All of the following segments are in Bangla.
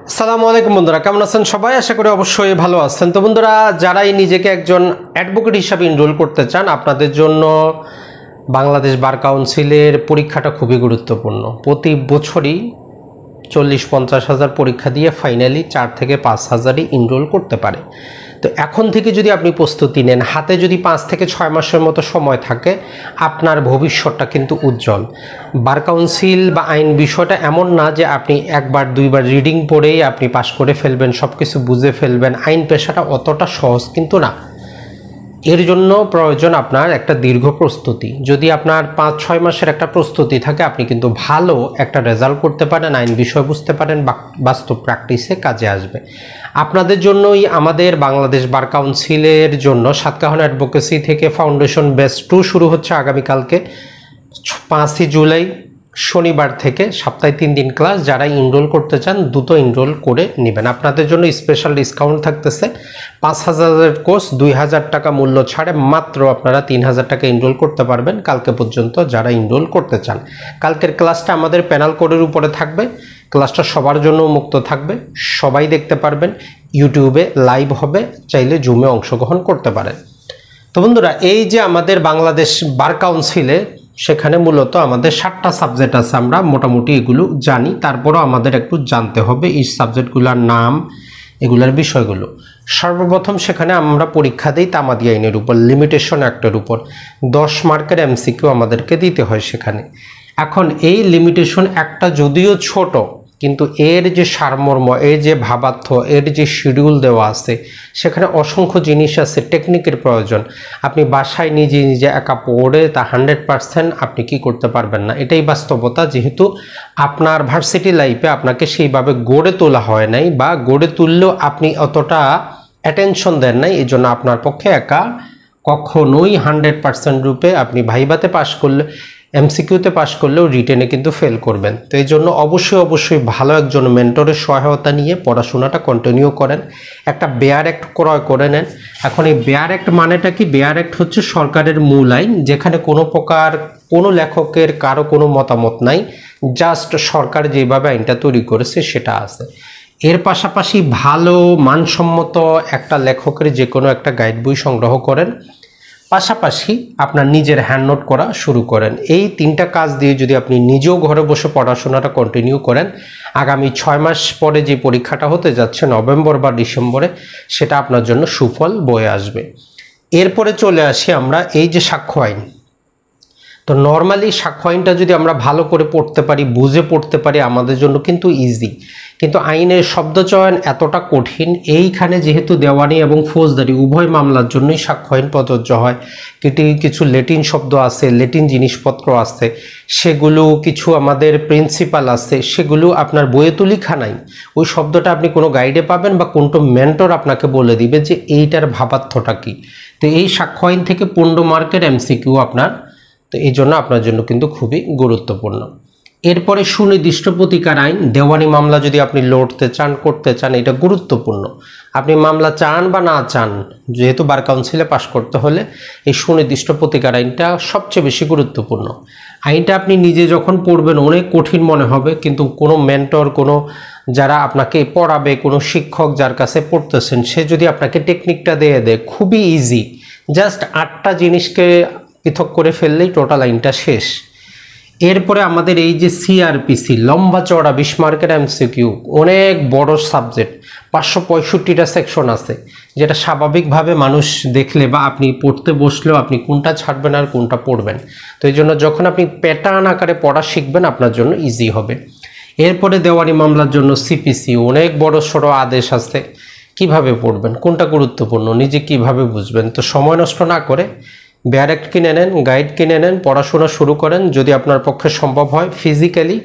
আসসালামু আলাইকুম বন্ধুরা, কেমন আছেন সবাই? আশা করি অবশ্যই ভালো আছেন। তো বন্ধুরা, যারাই নিজেকে একজন অ্যাডভোকেট হিসাবে এনরোল করতে চান, আপনাদের জন্য বাংলাদেশ বার কাউন্সিলের পরীক্ষাটা খুবই গুরুত্বপূর্ণ। প্রতি বছরই 40-50 হাজার পরীক্ষা দিয়ে ফাইনালি 4 থেকে 5 হাজারই এনরোল করতে পারে। তো এখন থেকে যদি আপনি প্রস্তুতি নেন, হাতে যদি 5 থেকে 6 মাসের মতো সময় থাকে, আপনার ভবিষ্যৎটা কিন্তু উজ্জ্বল। বার কাউন্সিল বা আইন বিষয়টা এমন না যে আপনি একবার দুইবার রিডিং পড়েই আপনি পাশ করে ফেলবেন, সব কিছু বুঝে ফেলবেন। আইন পেশাটা অতটা সহজ কিন্তু না। এর জন্য প্রয়োজন আপনার একটা দীর্ঘ প্রস্তুতি। যদি আপনার 5-6 মাসের একটা প্রস্তুতি থাকে, আপনি কিন্তু ভালো একটা রেজাল্ট করতে পারেন, আইন বিষয় বুঝতে পারেন, বাস্তব প্র্যাকটিসে কাজে আসবে। আপনাদের জন্যই আমাদের বাংলাদেশ বার কাউন্সিলের জন্য সাতকাহন অ্যাডভোকেসি থেকে ফাউন্ডেশন ব্যাচ 2 শুরু হচ্ছে আগামীকালকে 5ই জুলাই শনিবার থেকে, সপ্তাহে 3 দিন ক্লাস। যারা এনরোল করতে চান দ্রুত এনরোল করে নেবেন। আপনাদের জন্য স্পেশাল ডিসকাউন্ট থাকতেছে। 5,000 কোর্স 2,000 টাকা মূল্য ছাড়ে মাত্র আপনারা 3,000 টাকা এনরোল করতে পারবেন কালকে পর্যন্ত, যারা এনরোল করতে চান। কালকের ক্লাসটা আমাদের প্যানেল কোডের উপরে থাকবে। ক্লাসটা সবার জন্য মুক্ত থাকবে, সবাই দেখতে পারবেন। ইউটিউবে লাইভ হবে, চাইলে জুমে অংশগ্রহণ করতে পারেন। তো বন্ধুরা, এই যে আমাদের বাংলাদেশ বার কাউন্সিলে, সেখানে মূলত আমাদের 7টা সাবজেক্ট আছে। আমরা মোটামুটি এগুলো জানি, তারপরও আমাদের একটু জানতে হবে এই সাবজেক্টগুলোর নাম, এগুলোর বিষয়গুলো। সর্বপ্রথম সেখানে আমরা পরীক্ষা দিই তামাদি আইনের উপর, লিমিটেশন অ্যাক্টের উপর। 10 মার্কের এমসিকিউ আমাদেরকে দিতে হয় সেখানে। এখন এই লিমিটেশন অ্যাক্টটা যদিও ছোট, কিন্তু এর যে সারমর্ম, এর যে ভাবার্থ, এর যে শিডিউল দেওয়া আছে, সেখানে অসংখ্য জিনিস আছে, টেকনিকের প্রয়োজন। আপনি বাসায় নিজে নিজে একা পড়ে তা 100% আপনি কি করতে পারবেন না, এটাই বাস্তবতা। যেহেতু আপনার ভার্সিটি লাইফে আপনাকে সেইভাবে গড়ে তোলা হয় নাই, বা গড়ে তুললেও আপনি অতটা অ্যাটেনশন দেন নাই, এই জন্য আপনার পক্ষে একা কখনোই 100% রূপে আপনি ভাইভাতে পাশ করলে, এমসিকিউতে পাশ করলেও রিটেনে কিন্তু ফেল করবেন। তো এই জন্য অবশ্যই ভালো একজন মেন্টরের সহায়তা নিয়ে পড়াশোনাটা কন্টিনিউ করেন। একটা বেয়ার অ্যাক্ট ক্রয় করে নেন। এখন এই বেয়ার অ্যাক্ট মানেটা কি? বেয়ার অ্যাক্ট হচ্ছে সরকারের মূল আইন, যেখানে কোনো প্রকার কোনো লেখকের কারো কোনো মতামত নাই, জাস্ট সরকার যেভাবে আইনটা তৈরি করেছে সেটা আছে। এর পাশাপাশি ভালো মানসম্মত একটা লেখকের যে কোনো একটা গাইড বই সংগ্রহ করেন, পাশাপাশি আপনার নিজের হ্যান্ড নোট করা শুরু করেন। এই 3টা কাজ দিয়ে যদি আপনি নিজেও ঘরে বসে পড়াশোনাটা কন্টিনিউ করেন, আগামী 6 মাস পরে যে পরীক্ষাটা হতে যাচ্ছে নভেম্বর বা ডিসেম্বরে, সেটা আপনার জন্য সুফল বয়ে আসবে। এরপরে চলে আসি আমরা এই যে সাক্ষ্য আইন। তো নর্মালি সাক্ষ্য আইনটা যদি আমরা ভালো করে পড়তে পারি, বুঝে পড়তে পারি, আমাদের জন্য কিন্তু ইজি। কিন্তু আইনের শব্দচয়ন এতটা কঠিন। এইখানে যেহেতু দেওয়ানি এবং ফৌজদারি উভয় মামলার জন্যই সাক্ষ্য আইন প্রযোজ্য হয়। কিছু লেটিন শব্দ আছে, লেটিন জিনিসপত্র আছে, সেগুলো কিছু আমাদের প্রিন্সিপাল আছে, সেগুলো আপনার বইয়ে তো লেখা নাই। ওই শব্দটা আপনি কোনো গাইডে পাবেন, বা কোনটো মেন্টর আপনাকে বলে দিবে যে এইটার ভাবার্থটা কি। তো এই সাক্ষ্য আইন থেকে 15 মার্কের এমসিকিউ আপনার, তো এই জন্য আপনার জন্য কিন্তু খুবই গুরুত্বপূর্ণ। এরপরে সুনির্দিষ্ট প্রতিকার আইন। দেওয়ানি মামলা যদি আপনি লড়তে চান, করতে চান, এটা গুরুত্বপূর্ণ। আপনি মামলা চান বা না চান, যেহেতু বার কাউন্সিলে পাশ করতে হলে এই সুনির্দিষ্ট প্রতিকার আইনটা সবচেয়ে বেশি গুরুত্বপূর্ণ। আইনটা আপনি নিজে যখন পড়বেন অনেক কঠিন মনে হবে, কিন্তু কোনো মেন্টর, কোনো যারা আপনাকে পড়াবে, কোনো শিক্ষক যার কাছে পড়তেছেন, সে যদি আপনাকে টেকনিকটা দিয়ে দেয়, খুবই ইজি। জাস্ট 8টা জিনিসকে পৃথক করে ফেললেই টোটাল আইনটা শেষ। এরপরে আমাদের এই যে সিআরপিসি, লম্বা চড়া 20 মার্কের এমসিকিউ, অনেক বড় সাবজেক্ট, 565টা সেকশন আছে, যেটা স্বাভাবিকভাবে মানুষ দেখলে বা আপনি পড়তে বসলেও আপনি কোনটা ছাড়বেন আর কোনটা পড়বেন। তো এই জন্য যখন আপনি প্যাটার্ন আকারে পড়া শিখবেন, আপনার জন্য ইজি হবে। এরপরে দেওয়ানি মামলার জন্য সিপিসি, অনেক বড় সড়ো আদেশ আছে, কিভাবে পড়বেন, কোনটা গুরুত্বপূর্ণ, নিজে কিভাবে বুঝবেন। তো সময় নষ্ট না করে বেয়ার অ্যাক্ট কিনে নেন, গাইড কিনে নেন, পড়াশোনা শুরু করেন। যদি আপনার পক্ষে সম্ভব হয় ফিজিক্যালি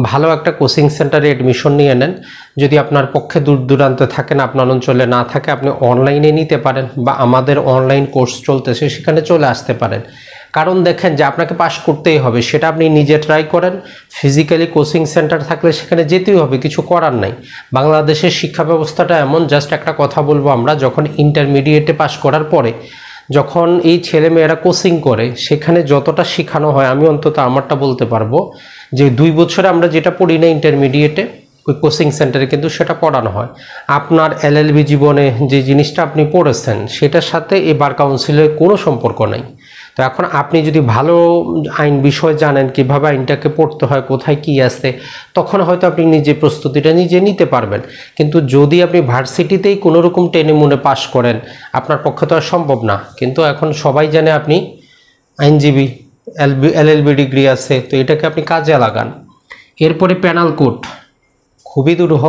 ভালো একটা কোচিং সেন্টারে অ্যাডমিশন নিয়ে নেন। যদি আপনার পক্ষে দূর দূরান্তে থাকেন, আপনার অঞ্চলে না থাকে, আপনি অনলাইনে নিতে পারেন, বা আমাদের অনলাইন কোর্স চলতেছে সেখানে চলে আসতে পারেন। কারণ দেখেন যে আপনাকে পাশ করতেই হবে, সেটা আপনি নিজে ট্রাই করেন। ফিজিক্যালি কোচিং সেন্টার থাকলে সেখানে যেতেই হবে, কিছু করার নাই। বাংলাদেশের শিক্ষা ব্যবস্থাটা এমন, জাস্ট একটা কথা বলবো, আমরা যখন ইন্টারমিডিয়েটে পাশ করার পরে যখন এই ছেলেমেয়েরা কোচিং করে, সেখানে যতটা শেখানো হয়, আমি অন্তত আমারটা বলতে পারবো যে 2 বছরে আমরা যেটা পড়ি না ইন্টারমিডিয়েটে, ওই কোচিং সেন্টারে কিন্তু সেটা পড়ানো হয়। আপনার এলএলবি জীবনে যে জিনিসটা আপনি পড়েছেন সেটার সাথে এই বার কাউন্সিলের কোনো সম্পর্ক নাই। তো এখন আপনি যদি ভালো আইন বিষয় জানেন, কিভাবে আইনটাকে পড়তে হয়, কোথায় কি আছে, তখন হয়তো আপনি নিজে প্রস্তুতিটা নিজে নিতে পারবেন। কিন্তু যদি আপনি ভার্সিটিতেই কোনো রকম টেনে মুনে পাশ করেন, আপনার পক্ষে তো আর সম্ভব না। কিন্তু এখন সবাই জানে আপনি আইনজীবী, এলএলবি ডিগ্রি আছে, তো এটাকে আপনি কাজে লাগান। এরপরে প্যানাল কোড খুবই দুরূহ,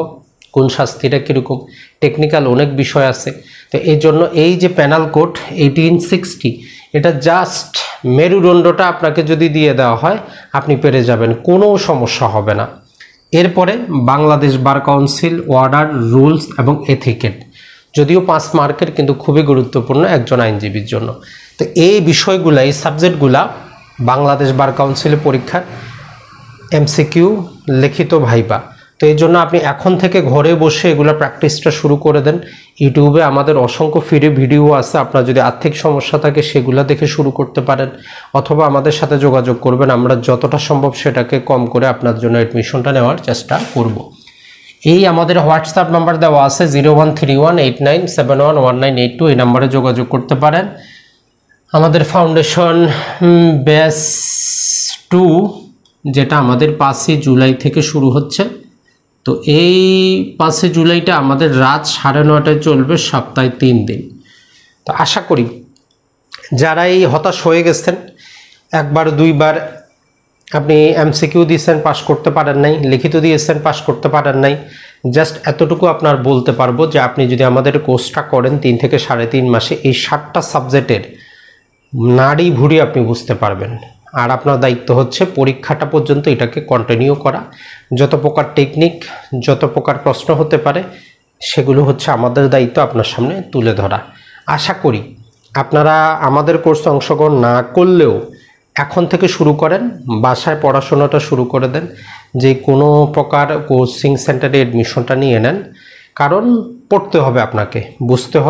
কোন শাস্তিটা কীরকম, টেকনিক্যাল অনেক বিষয় আছে। তো এই জন্য এই যে প্যানাল কোড 1860, এটা জাস্ট মেরুদণ্ডটা আপনাকে যদি দিয়ে দেওয়া হয় আপনি পেরে যাবেন, কোনো সমস্যা হবে না। এরপরে Bangladesh bar council order, rules এবং এথিকেট, যদিও 5 মার্কের, কিন্তু খুবই গুরুত্বপূর্ণ একজন আইনজীবীর জন্য। তো এই বিষয়গুলা, এই সাবজেক্টগুলা বাংলাদেশ বার কাউন্সিলের পরীক্ষার এমসিকিউ, লিখিত ভাইবা। তো এই জন্য আপনি এখন থেকে ঘরে বসে এগুলো প্র্যাকটিসটা শুরু করে দেন। ইউটিউবে আমাদের অসংখ্য ফ্রি ভিডিও আছে, আপনার যদি আর্থিক সমস্যা থাকে সেগুলো দেখে শুরু করতে পারেন, অথবা আমাদের সাথে যোগাযোগ করবেন। আমরা যতটা সম্ভব সেটাকে কম করে আপনার জন্য অ্যাডমিশনটা নেওয়ার চেষ্টা করব। এই আমাদের হোয়াটসঅ্যাপ নাম্বার দেওয়া আছে 013189711982, এই নাম্বারে যোগাযোগ করতে পারেন। আমাদের ফাউন্ডেশন ব্যাচ 2 যেটা আমাদের 5ই জুলাই থেকে শুরু হচ্ছে, তো এই 5 জুলাইটা আমাদের রাত 9:30টায় চলবে, সপ্তাহে 3 দিন। তো আশা করি যারা এই হতাশ হয়ে গেছেন, একবার দুইবার আপনি এমসিকিউ দিয়েছেন পাস করতে পারেন নাই, লিখিত দিয়েছেন পাস করতে পারেন নাই, জাস্ট এতটুকু আপনার বলতে পারবো যে আপনি যদি আমাদের কোর্সটা করেন 3 থেকে 3.5 মাসে, এই 7টা সাবজেক্টের নাড়ি ভুড়ি আপনি বুঝতে পারবেন। আর আপনার দায়িত্ব হচ্ছে পরীক্ষাটা পর্যন্ত এটাকে কন্টিনিউ করা। যত প্রকার টেকনিক, যত প্রকার প্রশ্ন হতে পারে, সেগুলো হচ্ছে আমাদের দায়িত্ব আপনার সামনে তুলে ধরা। আশা করি আপনারা আমাদের কোর্সে অংশগ্রহণ না করলেও এখন থেকে শুরু করেন, বাসায় পড়াশোনাটা শুরু করে দেন, যে কোনো প্রকার কোচিং সেন্টারে অ্যাডমিশনটা নিয়ে নেন। কারণ পড়তে হবে, আপনাকে বুঝতে হবে।